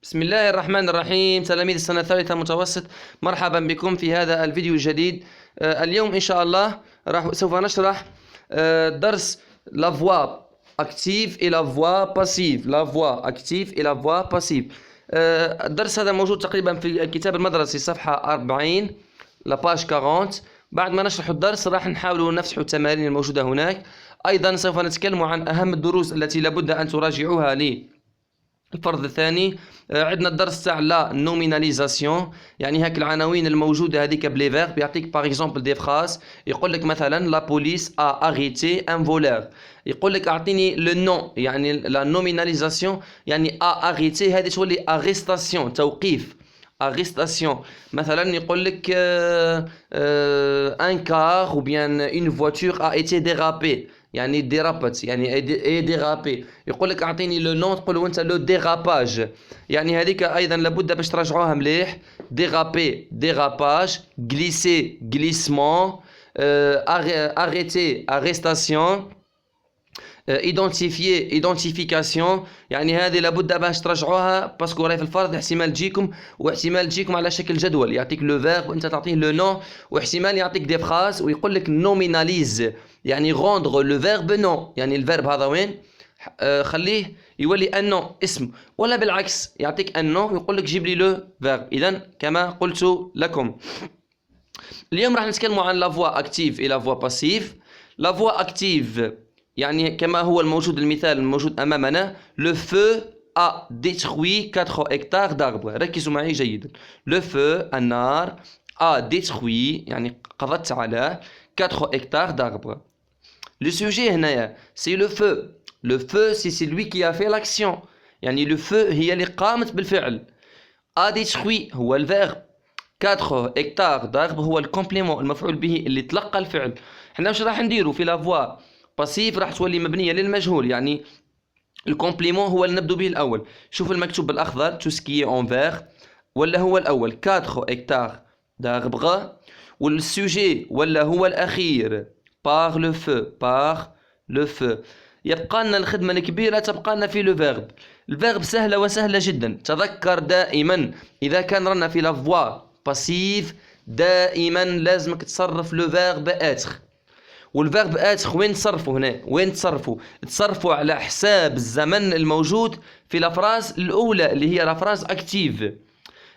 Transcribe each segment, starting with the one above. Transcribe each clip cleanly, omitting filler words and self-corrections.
بسم الله الرحمن الرحيم. تلاميذ السنة الثالثة متوسط، مرحبا بكم في هذا الفيديو الجديد. اليوم إن شاء الله سوف نشرح درس la voix active et la voix passive. la voix active et la voix passive. الدرس هذا موجود تقريبا في الكتاب المدرسي صفحة 40 لا باج 40. بعد ما نشرح الدرس راح نحاول نفتح التمارين الموجودة هناك. أيضا سوف نتكلم عن أهم الدروس التي لابد أن تراجعوها الفرض الثاني. عندنا الدرس تاع لا نوميناليزاسيون، يعني هاك العناوين الموجوده هذيك بلي فيرب. يعطيك باغ اكزومبل دي فراز، يقول لك مثلا لا بوليس ا اريتي ان فولور. يقول لك اعطيني لو نون، يعني لا نوميناليزاسيون يعني ا اريتي هذه تولي اريستاسيون، توقيف اريستاسيون. مثلا يقول لك ان كار ou bien une voiture a été dérapée، يعني ديرابت، يعني اي ديرابي. يقول لك اعطيني لو نون، تقول له انت لو ديراباج. يعني هذيك ايضا لابد باش تراجعوها مليح. ديرابي ديراباج، غليسي غليسمون، اريتي اريستاسيون، ايدونتيفيي ايدونتيفيكاسيون. يعني هذه لابد باش ترجعوها باسكو راهي في الفرض احتمال تجيكم، واحتمال تجيكم على شكل جدول، يعطيك لو فيرب وانت تعطيه لو نون، واحتمال يعطيك دي فراز ويقول لك نوميناليز، يعني غوندغ لو فيرب نون، يعني الفيرب هذا وين خليه يولي ان نون اسم، ولا بالعكس يعطيك ان نون ويقول لك جيب لي لو فيرب. اذا كما قلت لكم اليوم راح نتكلموا عن لا فوا اكتيف اي لا فوا باسيف. لا فوا اكتيف يعني كما هو الموجود، المثال الموجود امامنا، لو فو a détruit 4 hectares d'arbres. ركزوا معي جيدا. لو فو النار a détruit يعني قضت على 4 hectares d'arbres. Le sujet هنايا c'est le feu. Le feu c'est celui qui a fait l'action، يعني le feu هي اللي قامت بالفعل. a détruit هو الفيرب. 4 هكتار d'arbres هو الكومبليمون، المفعول به اللي تلقى الفعل. حنا واش راح نديرو في لافوا باسيف؟ راح تولي مبنيه للمجهول، يعني الكومبليمون هو اللي نبدو به الاول. شوف المكتوب بالاخضر تو سكي اون فيغ، ولا هو الاول 4 هكتار d'arbres، والسوجي ولا هو الاخير بار لو فو بار لو فو. يبقى لنا الخدمه الكبيره تبقى لنا في لو فيرب. الفيرب سهله وسهله جدا. تذكر دائما اذا كان رانا في لافوا باسيف دائما لازمك تصرف لو فيرب اتر. والفيرب اتر وين تصرفوا هنا؟ وين تصرفوا على حساب الزمن الموجود في لافراز الاولى اللي هي لافراز اكتيف.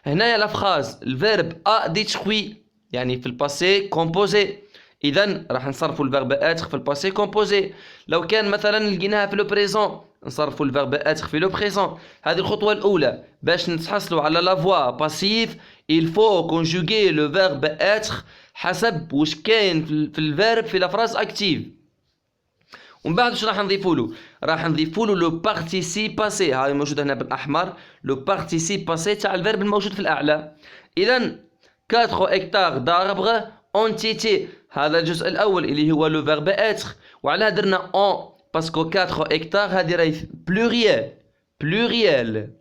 هنايا لافراز الفيرب ا ديتروي يعني في الباسي كومبوزي، اذا راح نصرفوا الفيرب اتر في الباسي كومبوزي. لو كان مثلا لقيناها في لو بريزون نصرفوا الفيرب اتر في لو بريزون. هذه الخطوه الاولى. باش نتحصلوا على لا فوا باسيف il faut conjuguer le verbe être حسب واش كاين في الفيرب في لافراز اكتيف. ومن بعد واش راح نضيفوا له؟ راح نضيفوا له لو بارتيسيب باسي، هاي موجود هنا بالاحمر، لو بارتيسيب باسي تاع الفيرب الموجود في الاعلى. اذا 4 هكتار داربغ اونتيتي، هذا الجزء الاول اللي هو لو فيرب اتر. وعلاه درنا اون باسكو 4 هكتار هذه راهي بلوريال بلوريال،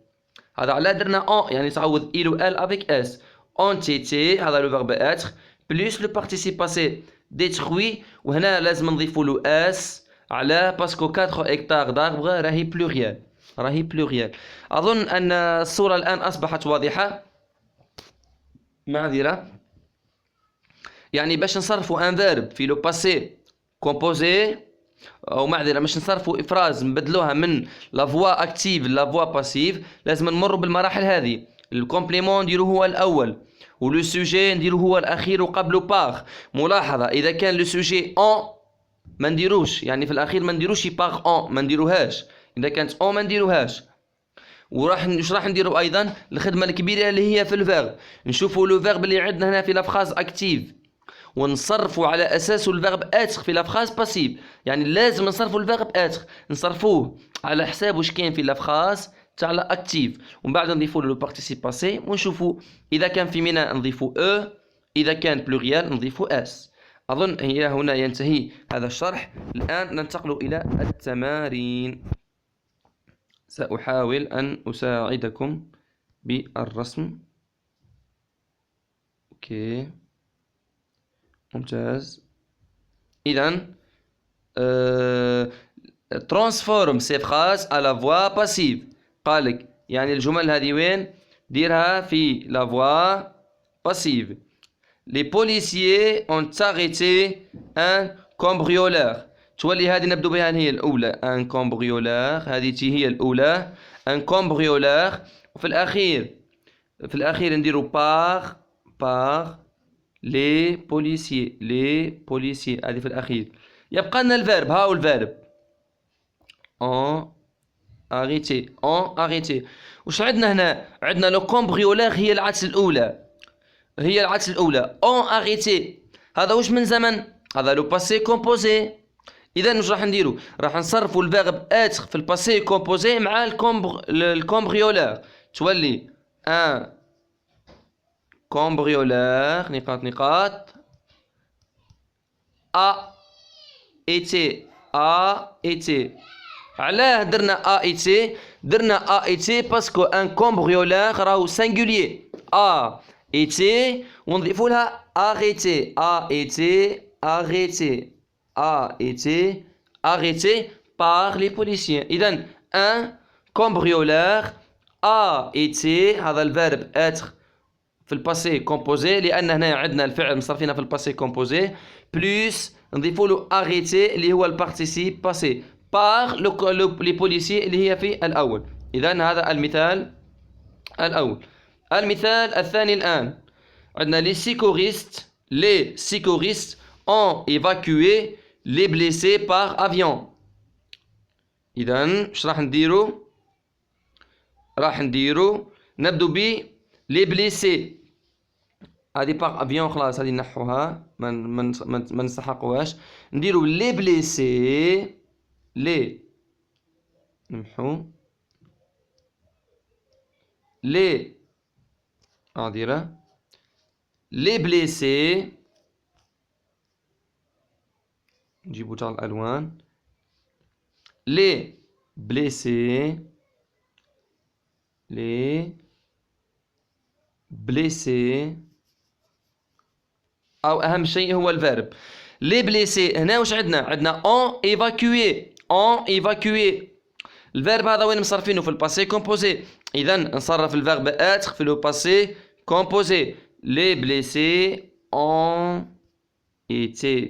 هذا علاه درنا اون يعني تعوض il و elle avec s. اونتيتي هذا لو فيرب اتر بليس لو بارتيسيب باسي ديتروي، وهنا لازم نضيفوا له اس على باسكو 4 هكتار داربغ راهي بلوريال، راهي بلوريال. اظن ان الصوره الان اصبحت واضحه. معذره. يعني باش نصرفوا ان فيرب في لو باسي كومبوزي، او معذره باش نصرفوا افراز نبدلوها من لا فوا اكتيف لا فوا باسيف، لازم نمروا بالمراحل هذه. الكومبليمون نديرو هو الاول، ولو سوجي نديرو هو الاخير وقبله باغ. ملاحظه اذا كان لو سوجي اون ما نديروش، يعني في الاخير ما نديروش باغ اون، ما نديروهاش. اذا كانت اون ما نديروهاش. واش راح نديرو ايضا؟ الخدمه الكبيره اللي هي في الفيرب. نشوفوا لو فيرب اللي عندنا هنا في لافراز اكتيف ونصرفوا على اساسه الفيرب اتر في لافراز باسيف. يعني لازم نصرفوا الفيرب اتر، نصرفوه على حساب واش كاين في لافراز تاع الاكتيف، ومن بعد نضيفوا له لو بارتيسيب باسي ونشوفوا اذا كان فيمينا نضيفوا او، اذا كان بلوريال نضيفوا اس. اظن هي هنا ينتهي هذا الشرح. الان ننتقل الى التمارين. سأحاول أن أساعدكم بالرسم. أوكي ممتاز. إذا transforme ces phrases à la voix passive. قالك يعني الجمل هذه وين ديرها في لا فوا باسيف. Les policiers ont arrêté un cambrioleur. تولي هذه نبدو بها هي الأولى un cambrioleur، هذه هي الأولى un cambrioleur. وفي الأخير نديرو par les policiers هذه في الأخير. يبقى لنا الفيرب، هاو الفيرب ont arrêté. وش عندنا هنا؟ عندنا لو cambrioleur هي العدس الأولى ont arrêté. هذا وش من زمن؟ هذا لو باسي كومبوزي. إذا وش راح نديرو؟ راح نصرفوا الفيرب être في الباسي كومبوزي مع الكومبريولور. تولي ان كومبريولور نقاط a été. علاه درنا a été باسكو ان كومبريولور راهو سانجولير a été ونضيفوا لها arrêté a été arrêté par les policiers. إذن un cambrioleur a été، هذا الفيرب être في الباسي كومبوزي لأن هنا عندنا الفعل مصرفينه في الباسي كومبوزي بلس نضيفوا له arrêté اللي هو البارتيسيب باسي par les policiers اللي هي في الأول. إذن هذا المثال الأول. المثال الثاني الآن عندنا les secouristes ont évacué les blessés par avion. إذن اش راح نديرو؟ نبدو ب les blessés هذه باغ افيون خلاص هذه نحوها ما نستحقوهاش. نديرو les blessés نمحو les blessés نجيبو تاع الألوان les blessés أو أهم شيء هو الفيرب les blessés. هنا واش عندنا ont évacué. الفيرب هذا وين مصرفينه؟ في الباسي كومبوزي. إذا نصرف الفيرب être في لو باسي كومبوزي. les blessés ont été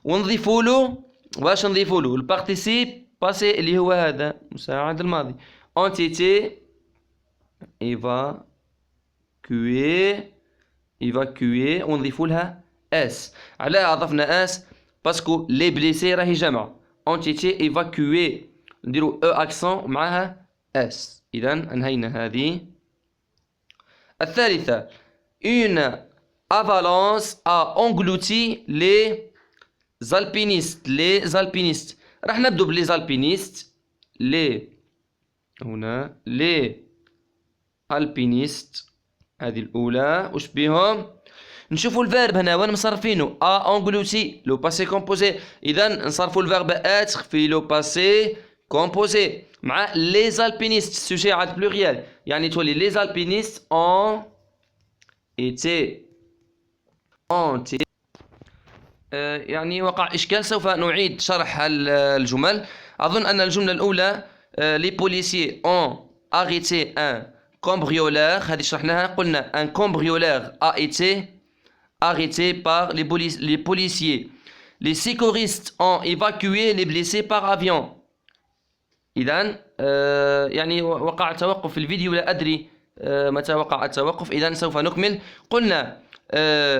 ونضيفوا له واش نضيفوا له؟ البارتيسيب باسي اللي هو هذا مساعد الماضي ont été évacué ونضيفوا لها اس. علاه اضفنا اس؟ باسكو لي بليسي راهي جمع ont été évacués نديرو او اكسون معها اس. اذا انهينا هذه. الثالثة une avalanche a englouti les alpinistes. راح نبدو بلي alpinistes هنا les alpinistes هذه الأولى. وش بيهم؟ نشوفوا الفيرب هنا وين مصرفينه a englouti لو باسي كومبوزي. إذا نصرفوا الفيرب être في لو باسي كومبوزي مع les alpinistes سوجي عاد بلوريال يعني تولي les alpinistes ont été. يعني وقع إشكال سوف نعيد شرح الجمل. أظن أن الجملة الأولى les policiers ont arrêté un cambrioleur هذه شرحناها قلنا un cambrioleur a été arrêté par les policiers. les secouristes ont évacué les blessés par avion. إذن يعني وقع توقف في الفيديو لا أدري متى وقع التوقف. إذن سوف نكمل. قلنا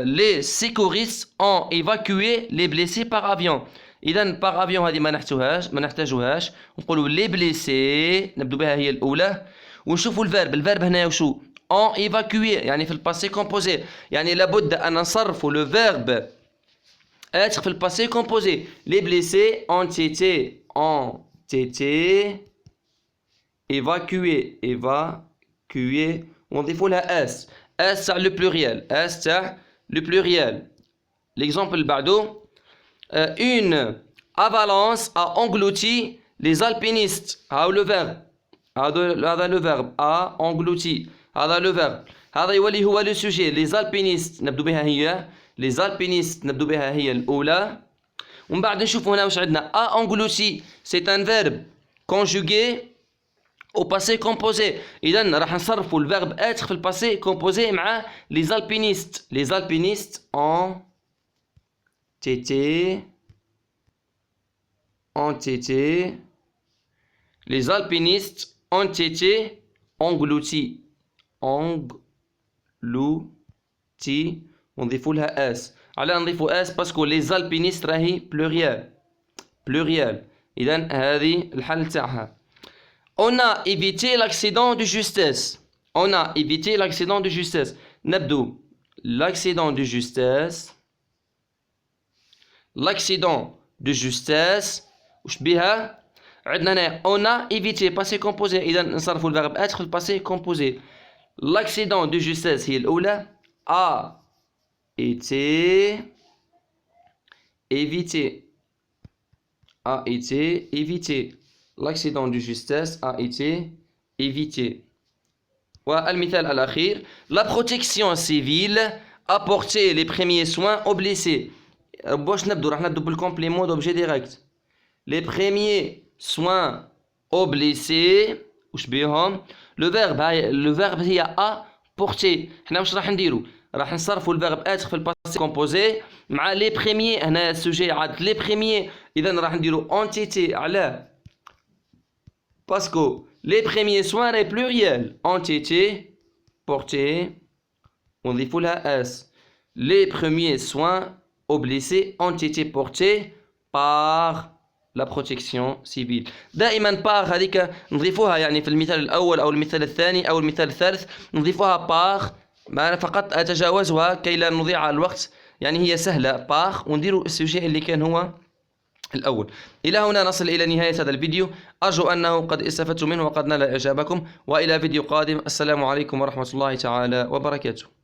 les secouristes ont évacué les blessés par avion. إذا par avion هذه ما نحتاجوهاش. نقولوا les blessés نبدو بها هي الأولى ونشوفوا الفيرب هنا وشو ont évacué يعني في الباسي كومبوزي يعني لابد أن نصرفوا le verbe être في الباسي كومبوزي. les blessés ont été évacués ونضيفوا لها s تاع لو بلوريال. l'exemple اللي بعده une avalanche a englouti les alpinistes. هاو لو فيرب هذا لو فيرب a englouti هذا لو فيرب. هذا يولي هو لو سوجي les alpinistes نبدو بها هي الأولى. ومن بعد نشوف هنا واش عندنا a englouti c'est un verbe conjugué au passé composé. إذا راح نصرفوا الverbe être في الباسي composé مع les alpinistes. Les alpinistes ont été les alpinistes ont été engloutis. ونضيفوا لها اس. على نضيفوا اس باسكو les alpinistes راهي pluriel. إذا هذه الحل تاعها. On a évité l'accident de justesse. On a évité l'accident de justesse. نبدو l'accident de justesse. L'accident de justesse. وش بها؟ عندنا هنا on a évité passé composé. إذا نصرفوا الverbe être في الباسي composé. L'accident de justesse هي الأولى. A été évité. A été évité. L'accident de justesse a été évité. والمثال الأخير. La protection civile a porté les premiers soins aux blessés. باش نبدو راح نبدو بالcomplément d'objet direct. Les premiers soins aux blessés. وش بيهم؟ le verbe هي a porté. حنا واش راح نديرو؟ راح نصرفوا الverbe être في الباسي composé مع les premiers. هنا السوجي عاد les premiers. إذا راح نديرو entité. علاه؟ باسكو les premiers soins راهي pluriel. ont été portés. ونضيفوا لها s. Les premiers soins aux blessés ont été portés par la protection civile. دائما par هذيك نضيفوها يعني في المثال الأول أو المثال الثاني أو المثال الثالث نضيفوها par. ما أنا فقط أتجاوزها كي لا نضيع الوقت. يعني هي سهلة par ونديروا السوجي اللي كان هو الأول. إلى هنا نصل إلى نهاية هذا الفيديو. أرجو أنه قد استفدت منه وقد نال إعجابكم. وإلى فيديو قادم. السلام عليكم ورحمة الله تعالى وبركاته.